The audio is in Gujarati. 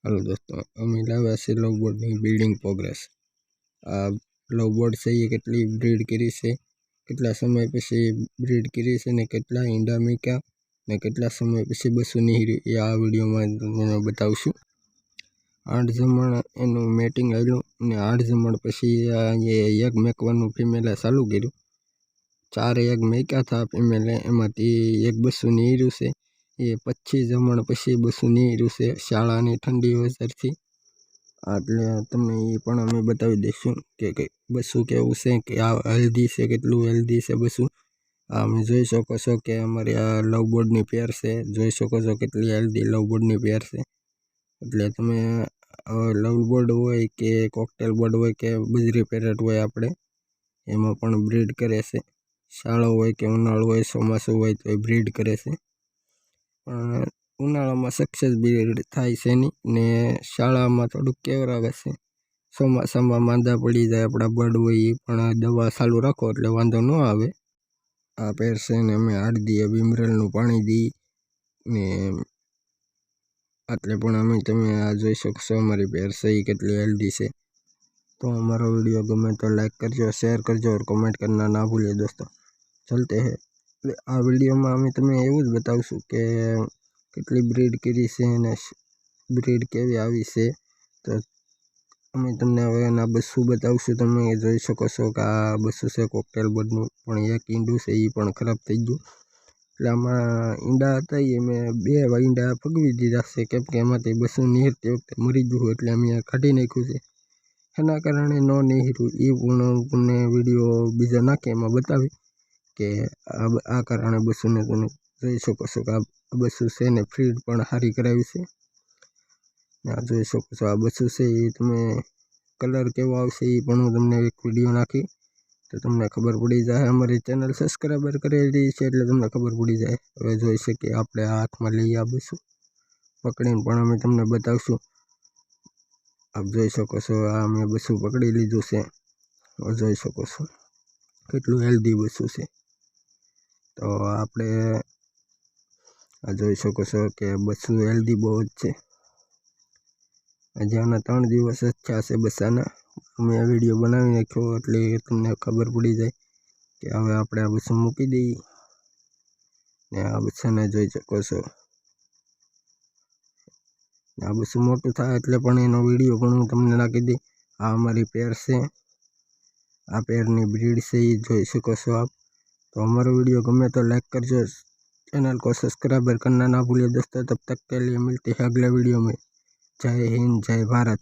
हेलो दोस्तों, अमी लाव्या छे लवबर्डनी ब्रीडिंग प्रोग्रेस। आ लवबर्ड छे ये केटली ब्रीड करी छे, केटला समय पछी ब्रीड करी छे ने केटला ईंडा मूक्या ने केटला समय पछी बसुं नीहर्युं ए आ विडियोमां तमने बतावशुं। 8 जमण एनुं मेटिंग आव्युं ने 8 जमण पछी ये एग मेकवानुं फीमेले चालू कर्युं। 4 एग मेक्या था फीमेले, एमांथी एक बसुं नीहर्युं छे। ये 25 जमण पछी बसुं नीहर्युं छे शाळानी ठंडी वजरथी। એટલે તમને એ પણ અમે બતાવી દઈશું કે બસું કેવું છે, કે આ હેલ્ધી છે, કેટલું હેલ્ધી છે બસું। આ તમે જોઈ શકો છો કે અમારી આ લવબર્ડની પેર છે, જોઈ શકો છો કેટલી હેલ્ધી લવબર્ડની પેર છે। એટલે તમે લવબર્ડ હોય કે કોકટેલ બર્ડ હોય કે બજરી પેરેટ હોય, આપણે એમાં પણ બ્રીડ કરે છે। શાળો હોય કે ઉનાળો હોય, ચોમાસું હોય તો એ બ્રીડ કરે છે, પણ ઉનાળામાં સક્સેસ બ્રીડ થાય છે નહીં ને શાળામાં થોડુંક કેવરાવે છે। ચોમાસામાં માંદા પડી જાય આપણા બર્ડ હોય એ, પણ દવા ચાલુ રાખો એટલે વાંધો ન આવે। આ પેર છે ને અમે 8 દીએ વિમરલનું પાણી દી ને એટલે પણ અમે તમે આ જોઈ શકશો અમારી પેર છે એ કેટલી હેલ્ધી છે। तो हमारा वीडियो गमे तो लाइक करजो, शेयर करजो और कमेंट करना ना भूलिए दोस्तों। चलते हैं आ वीडियो में अमे तमने एवुं ज बतावशुं के केटली ब्रीड करी छे ने ब्रीड केवी आवी छे। तो अमे तमने हवे एना बसुं बतावशुं। तमे जोई शको छो के आ बसुं छे कोकटेल बर्डनुं, पण एक ईंडुं छे ए पण खराब थई गयुं। એટલે આમાં ઈંડા હતા એ મેં 2 ઈંડા ફગવી દીધા છે, કેમ કે એમાંથી બસું નીહરતી વખતે મરી ગયું એટલે અમે કાઢી નાખ્યું છે। એના કારણે ન નીહર્યું એ પણ તમને વિડીયો બીજા નાખે એમાં બતાવી કે આ કારણે બસુને તમે જોઈ શકો છો કે આ બસું છે ને ફીડ પણ સારી કરાવી છે। આ જોઈ શકો છો આ બસું છે એ તમે કલર કેવો આવશે એ પણ હું તમને એક વિડીયો નાખી તો તમને ખબર પડી જાય। અમારી ચેનલ સબસ્ક્રાઈબર કરેલી છે એટલે તમને ખબર પડી જાય। હવે જોઈ શકીએ આપણે આ હાથમાં લઈએ આ બસું પકડીને પણ અમે તમને બતાવશું। આપ જોઈ શકો છો આ અમે બસું પકડી લીધું છે, જોઈ શકો છો કેટલું હેલ્ધી બસું છે। તો આપણે આ જોઈ શકો છો કે બસું હેલ્ધી બહુ જ છે। આજે આના 3 દિવસ જ થયા છે બચ્ચાના। અમે આ વિડીયો બનાવી નાખ્યો એટલે તમને ખબર પડી જાય કે હવે આપણે આ બસું મૂકી દઈએ ને આ બચ્ચાને જોઈ શકો છો। આ બસું મોટું થાય એટલે પણ એનો વિડીયો પણ હું તમને નાખી દઈ। આ અમારી પેર છે, આ पेयरनी ब्रीड से ही જોઈ શકો છો आप। तो हमारा वीडियो गमे तो लाइक करजो, चैनल को सब्सक्राइबर करना ना भूलिए दोस्तों। तब तक के लिए मिलते हैं अगले वीडियो में। जय हिंद, जय भारत।